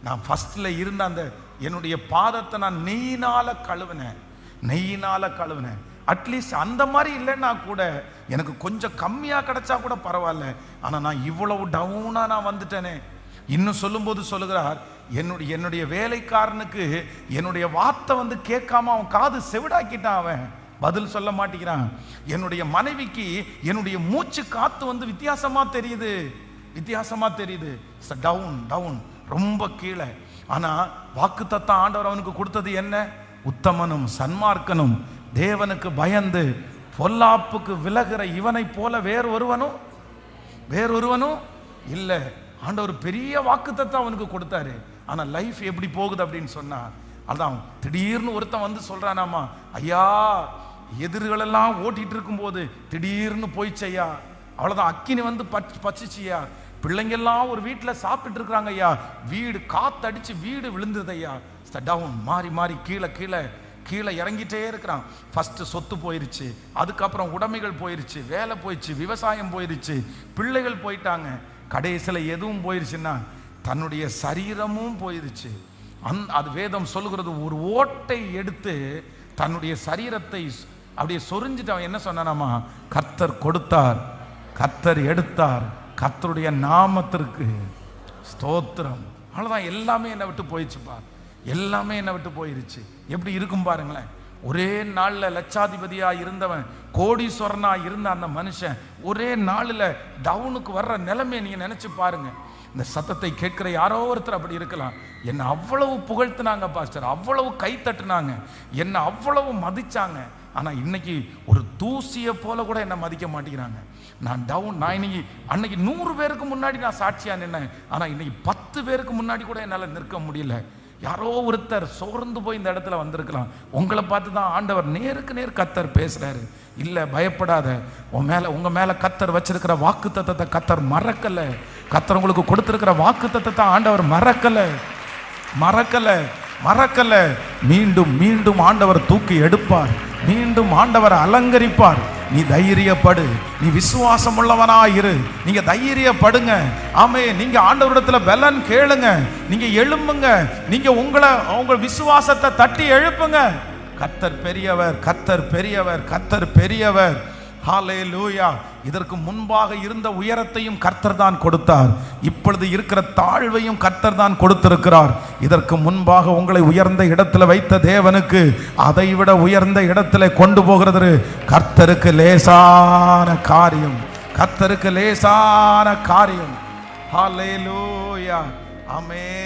நான் ஃபர்ஸ்ட்ல இருந்த அந்த என்னுடைய பாதத்தை நான் நெய்யினால கழுவினேன். அட்லீஸ்ட் அந்த மாதிரி இல்லைன்னா கூட எனக்கு கொஞ்சம் கம்மியாக கிடைச்சா கூட பரவாயில்ல. ஆனால் நான் இவ்வளவு டவுனாக நான் வந்துட்டேனே. இன்னும் சொல்லும்போது சொல்லுகிறார், என்னுடைய வேலைக்காரனுக்கு என்னுடைய வார்த்தை கேட்காம அவன் காது செவிடாக்கிட்டான், அவன் பதில் சொல்ல மாட்டேங்கிறான். என்னுடைய மனைவிக்கு என்னுடைய மூச்சு காத்து வித்தியாசமா தெரியுது. டவுன் ரொம்ப கீழே. ஆனா வாக்குத்தத்தம் ஆண்டவர் அவனுக்கு கொடுத்தது என்ன? உத்தமனும் சன்மார்க்கனும் தேவனுக்கு பயந்து பொல்லாப்புக்கு விலகிற இவனை போல வேறொருவனும் இல்ல. ஆண்டவர் பெரிய வாக்குத்தத்தம் அவனுக்கு கொடுத்தாரு. ஆனா லைஃப் எப்படி போகுது அப்படின்னு சொன்னா, அதான் திடீர்னு ஒருத்தன் சொல்றானாமா, ஐயா எதிர்களெல்லாம் ஓட்டிட்டு இருக்கும் போது திடீர்னு போயிச்சையா, அவ்வளவுதான் அக்கினி பச்சிச்சியா, பிள்ளைங்கெல்லாம் ஒரு வீட்டில் சாப்பிட்டு இருக்கிறாங்க ஐயா, வீடு காத்தடிச்சு வீடு விழுந்தது ஐயா. டவுன் மாறி கீழே இறங்கிட்டே இருக்கிறான். ஃபர்ஸ்ட் சொத்து போயிருச்சு, அதுக்கப்புறம் உடைமைகள் போயிருச்சு, வேலை போயிடுச்சு, விவசாயம் போயிருச்சு, பிள்ளைகள் போயிட்டாங்க, கடைசியில் எதுவும் போயிருச்சுன்னா தன்னுடைய சரீரமும் போயிருச்சு. அது வேதம் சொல்லுகிறது, ஒரு ஓட்டை எடுத்து தன்னுடைய சரீரத்தை அப்படியே சொரிஞ்சிட்டு அவன் என்ன சொன்னானாமா, கர்த்தர் கொடுத்தார், கர்த்தர் எடுத்தார், கர்த்தருடைய நாமத்திற்கு ஸ்தோத்திரம். அவ்வளோதான், எல்லாமே என்னை விட்டு போயிடுச்சுப்பா, எல்லாமே என்னை விட்டு போயிருச்சு. எப்படி இருக்கும் பாருங்களேன். ஒரே நாளில் லட்சாதிபதியா இருந்தவன், கோடீஸ்வரனா இருந்த அந்த மனுஷன் ஒரே நாளில் டவுனுக்கு வர்ற நிலைமையை நீங்க நினைச்சு பாருங்க. இந்த சத்தத்தை கேட்கிற யாரோ ஒருத்தர் அப்படி இருக்கலாம். என்னை அவ்வளவு புகழ்த்தினாங்க பாஸ்டர், அவ்வளவு கை தட்டுனாங்க, என்னை அவ்வளவு மதிச்சாங்க. ஆனா இன்னைக்கு ஒரு தூசியை போல கூட என்னை மதிக்க மாட்டேங்கிறாங்க. நான் டவுன். நான் அன்னைக்கு 100 பேருக்கு முன்னாடி நான் சாட்சியா நின்னேன். ஆனா இன்னைக்கு 10 பேருக்கு முன்னாடி கூட என்னால் நிற்க முடியல. யாரோ ஒருத்தர் சோர்ந்து போய் இந்த இடத்துல வந்திருக்கலாம். உங்களை பார்த்து தான் ஆண்டவர் நேருக்கு நேர் கர்த்தர் பேசுறாரு. இல்ல பயப்படாத, உங்க மேல கர்த்தர் வச்சிருக்கிற வாக்குத்தத்தத்தை கர்த்தர் மறக்கல. கர்த்தர் உங்களுக்கு கொடுத்திருக்கிற வாக்குத்தத்தத்தை ஆண்டவர் மறக்கல. மீண்டும் ஆண்டவர் தூக்கி எடுப்பார், மீண்டும் ஆண்டவர் அலங்கரிப்பார். நீ தைரியப்படு, நீ விசுவாசம் உள்ளவனாயிரு. நீங்க தைரியப்படுங்க. ஆமே, நீங்க ஆண்டவரிடத்துல பலன் கேளுங்க, நீங்க எழும்புங்க, நீங்க உங்க விசுவாசத்தை தட்டி எழுப்புங்க. கர்த்தர் பெரியவர். ஹல்லேலூயா. இதற்கு முன்பாக இருந்த உயரத்தையும் கர்த்தர் தான் கொடுத்தார். இப்பொழுது இருக்கிற தாழ்வையும் கர்த்தர் தான் கொடுத்திருக்கிறார். இதற்கு முன்பாக உங்களை உயர்ந்த இடத்துல வைத்த தேவனுக்கு அதைவிட உயர்ந்த இடத்துல கொண்டு போகிறது கர்த்தருக்கு லேசான காரியம். ஹல்லேலூயா. ஆமென்.